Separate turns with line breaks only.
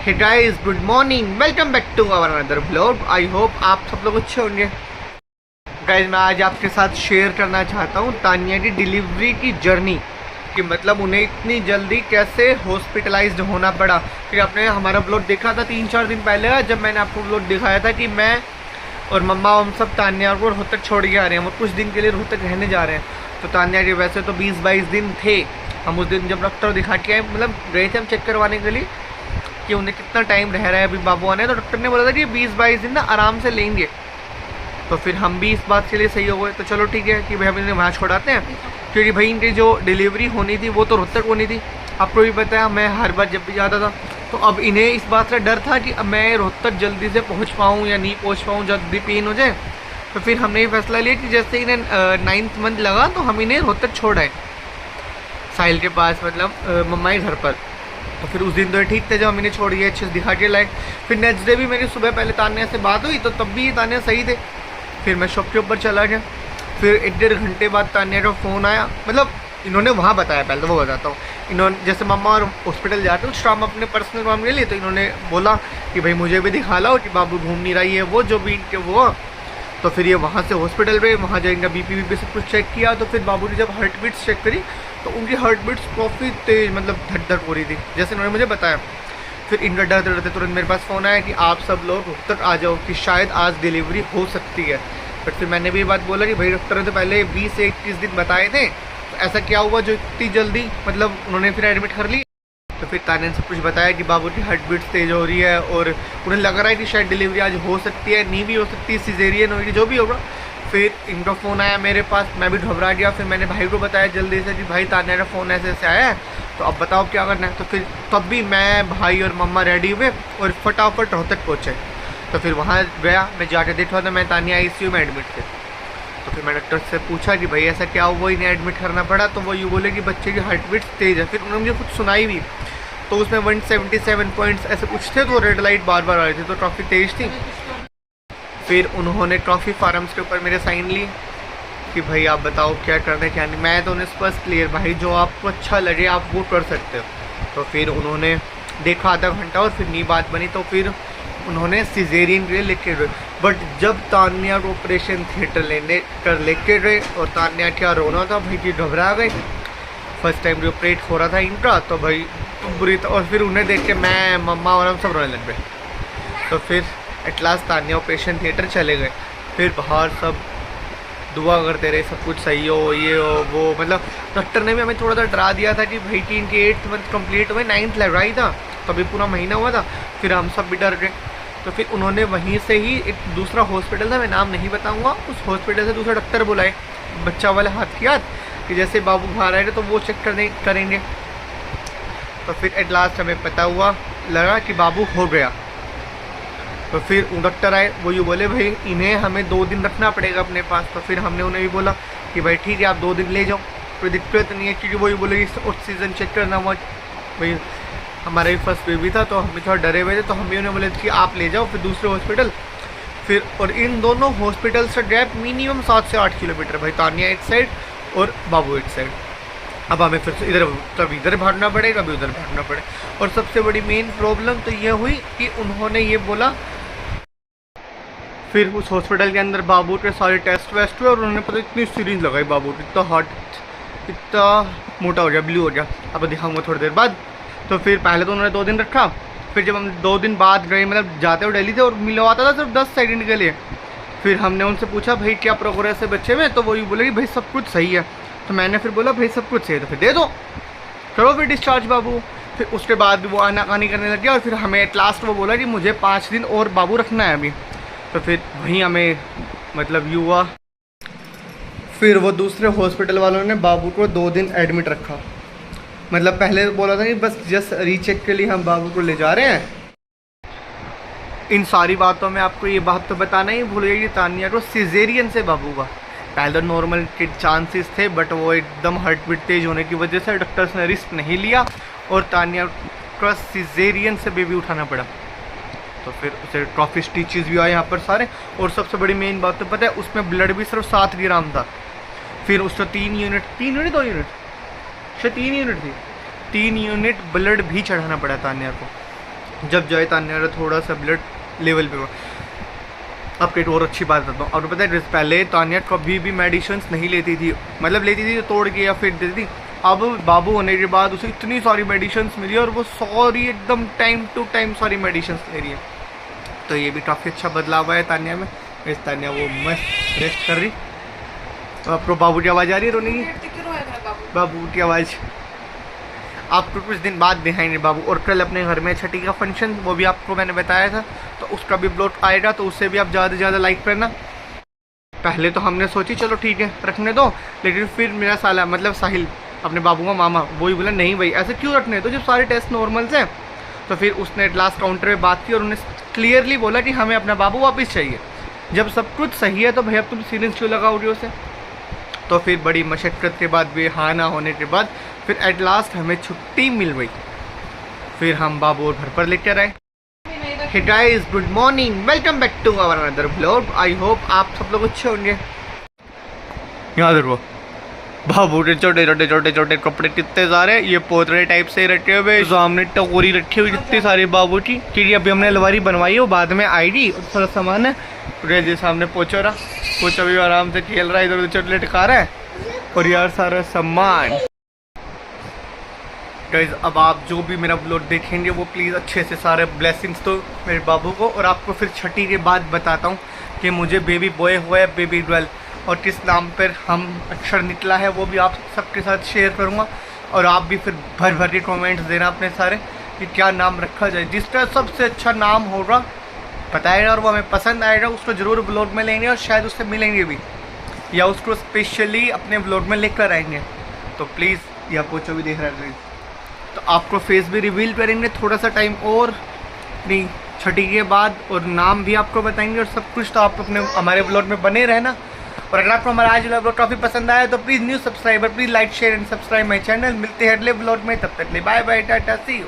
Hey guys, good morning, welcome back to our another blog. I hope आप सब लोग अच्छे होंगे। गाइस, मैं आज आपके साथ शेयर करना चाहता हूँ तानिया की डिलीवरी की जर्नी, कि मतलब उन्हें इतनी जल्दी कैसे हॉस्पिटलाइज्ड होना पड़ा। फिर आपने हमारा ब्लॉग देखा था 3-4 दिन पहले, जब मैंने आपको ब्लॉग दिखाया था कि मैं और मम्मा हम सब तानिया को रोहतक छोड़ के आ रहे हैं, हम कुछ दिन के लिए रोहतक रहने जा रहे हैं। तो तानिया के वैसे तो 20-22 दिन थे। हम उस दिन जब डॉक्टर दिखा के आए, मतलब गए थे हम चेक करवाने के लिए कि उन्हें कितना टाइम रह रहा है अभी बाबू आने। तो डॉक्टर ने बोला था कि 20-22 दिन ना आराम से लेंगे। तो फिर हम भी इस बात के लिए सही हो गए। तो चलो ठीक है कि भाई हम इन्हें वहाँ छोड़ाते हैं, क्योंकि भाई इनकी जो डिलीवरी होनी थी वो तो रोहतक होनी थी। आपको भी पता है, मैं हर बार जब भी जाता था, तो अब इन्हें इस बात का डर था कि अब मैं रोहतक जल्दी से पहुँच पाऊँ या नहीं पहुँच पाऊँ, जल्दी पेन हो जाए। तो फिर हमने ये फैसला लिया कि जैसे इन्हें 9th मंथ लगा तो हम इन्हें रोहतक छोड़ आए, साहिल के पास, मतलब मम्मा के घर पर। तो फिर उस दिन तो ठीक थे जब हम इन्हें छोड़ गए, अच्छे से दिखा के लाए। फिर नेक्स्ट डे भी मेरी सुबह पहले तानिया से बात हुई, तो तब भी तानिया सही थे। फिर मैं शॉप के ऊपर चला गया। फिर 1-1.5 घंटे बाद तानिया का फ़ोन आया। मतलब इन्होंने वहाँ बताया, पहले तो वो बताता हूँ। इन्होंने जैसे मम्मा और हॉस्पिटल जाते हैं उस टाइम अपने पर्सनल काम के लिए, तो इन्होंने बोला कि भाई मुझे भी दिखा लाओ कि बाबू घूम नहीं रही है, वो जो भी इनके वो। तो फिर ये वहाँ से हॉस्पिटल गए, वहाँ जाएंगे बीपी सब कुछ चेक किया। तो फिर बाबू ने जब हार्ट बीट्स चेक करी तो उनकी हार्ट बीट्स काफ़ी तेज, मतलब धक धक हो रही थी, जैसे उन्होंने मुझे बताया। फिर इनका डर डरते तुरंत मेरे पास फ़ोन आया कि आप सब लोग रोहतक आ जाओ कि शायद आज डिलीवरी हो सकती है। बट फिर मैंने भी ये बात बोला कि भाई डॉक्टर ने तो पहले 20 से 21 दिन बताए थे, तो ऐसा क्या हुआ जो इतनी जल्दी, मतलब उन्होंने फिर एडमिट कर ली। तो फिर तानिया ने सब कुछ बताया कि बाबू की हार्ट बीट्स तेज हो रही है और उन्हें लग रहा है कि शायद डिलीवरी आज हो सकती है, नहीं भी हो सकती, सिजेरियन होगी, जो भी होगा। फिर इनका फ़ोन आया मेरे पास, मैं भी घबरा गया। फिर मैंने भाई को बताया जल्दी से कि भाई तानिया का फ़ोन ऐसे ऐसे आया है, तो अब बताओ क्या करना है। तो फिर तब भी मैं, भाई और मम्मा रेडी हुए और फटाफट रोहतक पहुँचे। तो फिर वहाँ गया, मैं जाके देखा था मैं तानिया ICU में एडमिट थे। तो फिर मैं डॉक्टर से पूछा कि भाई ऐसा क्या हुआ, इन्हें एडमिट करना पड़ा। तो वो यूँ बोले कि बच्चे की हार्ट बीट्स तेज़ है। फिर उन्होंने मुझे कुछ सुनाई भी, तो उसमें 177 पॉइंट्स ऐसे कुछ थे, तो रेड लाइट बार बार आ रही थी, तो काफ़ी तेज़ थी। फिर उन्होंने ट्रॉफी फार्म्स के ऊपर मेरे साइन ली कि भाई आप बताओ क्या करना है क्या नहीं। मैं तो उन्हें स्पष्ट क्लियर, भाई जो आपको अच्छा लगे आप वो कर सकते हो। तो फिर उन्होंने देखा आधा घंटा और फिर नहीं बात बनी, तो फिर उन्होंने सिजेरियन के लिए लेके गए। बट जब तानिया को ऑपरेशन थिएटर लेके गए और तानिया क्या रोना था भाई कि घबरा गए। फर्स्ट टाइम जो ऑपरेट हो रहा था इनका, तो भाई बुरी और फिर उन्हें देख के मैं, मम्मा और हम सब रोने लग गए। तो फिर at last Tania operation theatre चले गए। फिर बाहर सब दुआ करते रहे सब कुछ सही हो, ये हो वो। मतलब डॉक्टर ने भी हमें थोड़ा सा डरा दिया था कि भाई कि इनके 8th मंथ कम्प्लीट हुए, 9th लग रहा था, तो अभी पूरा महीना हुआ था। फिर हम सब भी डर गए। तो फिर उन्होंने वहीं से ही एक दूसरा हॉस्पिटल था, मैं नाम नहीं बताऊँगा, उस हॉस्पिटल से दूसरा डॉक्टर बुलाए, बच्चा वाला हाथ की हाथ, कि जैसे बाबू बाहर आएगा तो वो चेक करेंगे। तो फिर एट लास्ट हमें पता हुआ, लगा कि बाबू हो गया। तो फिर डॉक्टर आए, वो यूँ बोले भाई इन्हें हमें 2 दिन रखना पड़ेगा अपने पास। तो फिर हमने उन्हें भी बोला कि भाई ठीक है आप 2 दिन ले जाओ, कोई दिक्कत नहीं है, क्योंकि वही बोले ऑक्सीजन चेक करना हुआ। भाई हमारा भी फर्स्ट बेबी था तो हम भी थोड़ा डरे हुए थे, तो हम भी उन्हें बोले कि आप ले जाओ फिर दूसरे हॉस्पिटल। फिर और इन दोनों हॉस्पिटल से गैप मिनिमम 7 से 8 किलोमीटर, भाई तानिया एक साइड और बाबू एक साइड। अब हमें फिर से कभी इधर भागना पड़े, कभी उधर भागना पड़े। और सबसे बड़ी मेन प्रॉब्लम तो ये हुई कि उन्होंने ये बोला, फिर उस हॉस्पिटल के अंदर बाबू के सारे टेस्ट वेस्ट हुए और उन्होंने पता इतनी सीरीज लगाई बाबू की, इतना हार्ट इतना मोटा हो गया, ब्लू हो गया। अब दिखाऊंगा थोड़ी देर बाद। तो फिर पहले तो उन्होंने 2 दिन रखा। फिर जब हम 2 दिन बाद गए, मतलब जाते हुए दिल्ली थे और मिलवाता था सिर्फ 10 सेकंड के लिए। फिर हमने उनसे पूछा भाई क्या प्रोग्रेस है बच्चे में, तो वही बोले कि भाई सब कुछ सही है। तो मैंने फिर बोला भाई सब कुछ सही है तो फिर दे दो, करो फिर डिस्चार्ज बाबू। फिर उसके बाद वो आनाकानी करने लग गया और फिर हमें एट लास्ट वो बोला कि मुझे 5 दिन और बाबू रखना है अभी। तो फिर वहीं हमें मतलब यू हुआ। फिर वो दूसरे हॉस्पिटल वालों ने बाबू को 2 दिन एडमिट रखा। मतलब पहले बोला था कि बस जस्ट रीचेक के लिए हम बाबू को ले जा रहे हैं। इन सारी बातों में आपको ये बात तो बताना ही भूल गई कि तानिया को सिजेरियन से बाबू हुआ। पहले तो नॉर्मल के चांसेस थे, बट वो एकदम हार्ट बीट तेज होने की वजह से डॉक्टर्स ने रिस्क नहीं लिया और तानिया को सिजेरियन से बेबी उठाना पड़ा। तो फिर उसे ट्रॉफी स्टिचेस भी आए यहाँ पर सारे। और सबसे बड़ी मेन बात तो पता है, उसमें ब्लड भी सिर्फ 7 ग्राम था। फिर उसका 3 यूनिट 2 यूनिट 3 यूनिट थी, 3 यूनिट ब्लड भी चढ़ाना पड़ा तानिया को। जब जो है तान्या का थोड़ा सा ब्लड लेवल पे हुआ। आपको एक और अच्छी बात बताता हूँ, आपको पता है पहले तान्या कभी भी मेडिसिन्स नहीं लेती थी, मतलब लेती थी तो तोड़ के या फिर देती थी। अब बाबू होने के बाद उसे इतनी सारी मेडिसिन्स मिली और वो सारी एकदम टाइम टू टाइम सारी मेडिसिन्स ले रही है। तो ये भी काफ़ी अच्छा बदलाव आया तान्या में। इस तान्या वो मस्त रेस्ट कर रही। तो आपको बाबू की आवाज़ आ रही है रोने की? बाबू की आवाज़ आपको कुछ दिन बाद दिखाएंगे बाबू। और कल अपने घर में छठी का फंक्शन, वो भी आपको मैंने बताया था, तो उसका भी ब्लॉग आएगा, तो उससे भी आप ज़्यादा से ज़्यादा लाइक करना। पहले तो हमने सोची चलो ठीक है रखने दो, लेकिन फिर मेरा साला मतलब साहिल अपने बाबू का मामा वो ही बोला नहीं भाई ऐसे क्यों रखने, तो जब सारे टेस्ट नॉर्मल से, तो फिर उसने लास्ट काउंटर में बात की और उन्हें क्लियरली बोला कि हमें अपना बाबू वापस चाहिए। जब सब कुछ सही है तो भैया तुम सीरियस क्यों लगाओगे उसे। तो फिर बड़ी मशक्क़त के बाद भी हाँ ना होने के बाद फिर एट लास्ट हमें छुट्टी मिल गई। फिर हम बाबू और घर पर लेकर आए। Hey guys, good morning, welcome back to our another vlog. I hope आप सब लोग अच्छे होंगे। यहाँ देखो बाबू के छोटे कपड़े कितने सारे, ये पोतरे टाइप से रखे हुए, सामने टकोरी रखी हुई कितनी सारी बाबू की। ठीक है, अभी हमने अलमारी बनवाई है, वो बाद में आएगी। और सारा सामान है जी सामने पोचा भी आराम से खेल रहा है, इधर उधर चॉकलेट खा रहा है। और यार सारा सामान गाइस, अब आप जो भी मेरा ब्लॉग देखेंगे वो प्लीज़ अच्छे से सारे ब्लेसिंग्स दो मेरे बाबू को। और आपको फिर छठी के बाद बताता हूँ कि मुझे बेबी बॉय हुआ है बेबी गर्ल, और किस नाम पर हम अक्षर निकला है वो भी आप सबके साथ शेयर करूँगा। और आप भी फिर भर भर के कमेंट्स देना अपने सारे कि क्या नाम रखा जाए। जिसका सबसे अच्छा नाम होगा बताएगा और वो हमें पसंद आएगा उसको ज़रूर ब्लॉग में लेंगे, और शायद उससे मिलेंगे भी या उसको स्पेशली अपने ब्लॉग में लेकर आएंगे। तो प्लीज़ या पोचो भी देख रहा है, तो आपको फेस भी रिवील करेंगे थोड़ा सा टाइम और नहीं छठी के बाद, और नाम भी आपको बताएंगे और सब कुछ। तो आप अपने हमारे ब्लॉग में बने रहना। और अगर आपको हमारा आज वाला ब्लॉग काफ़ी पसंद आया तो please new subscriber please like share and subscribe my channel. मिलते हैं अगले ब्लॉग में, तब तक ले bye bye tata see you.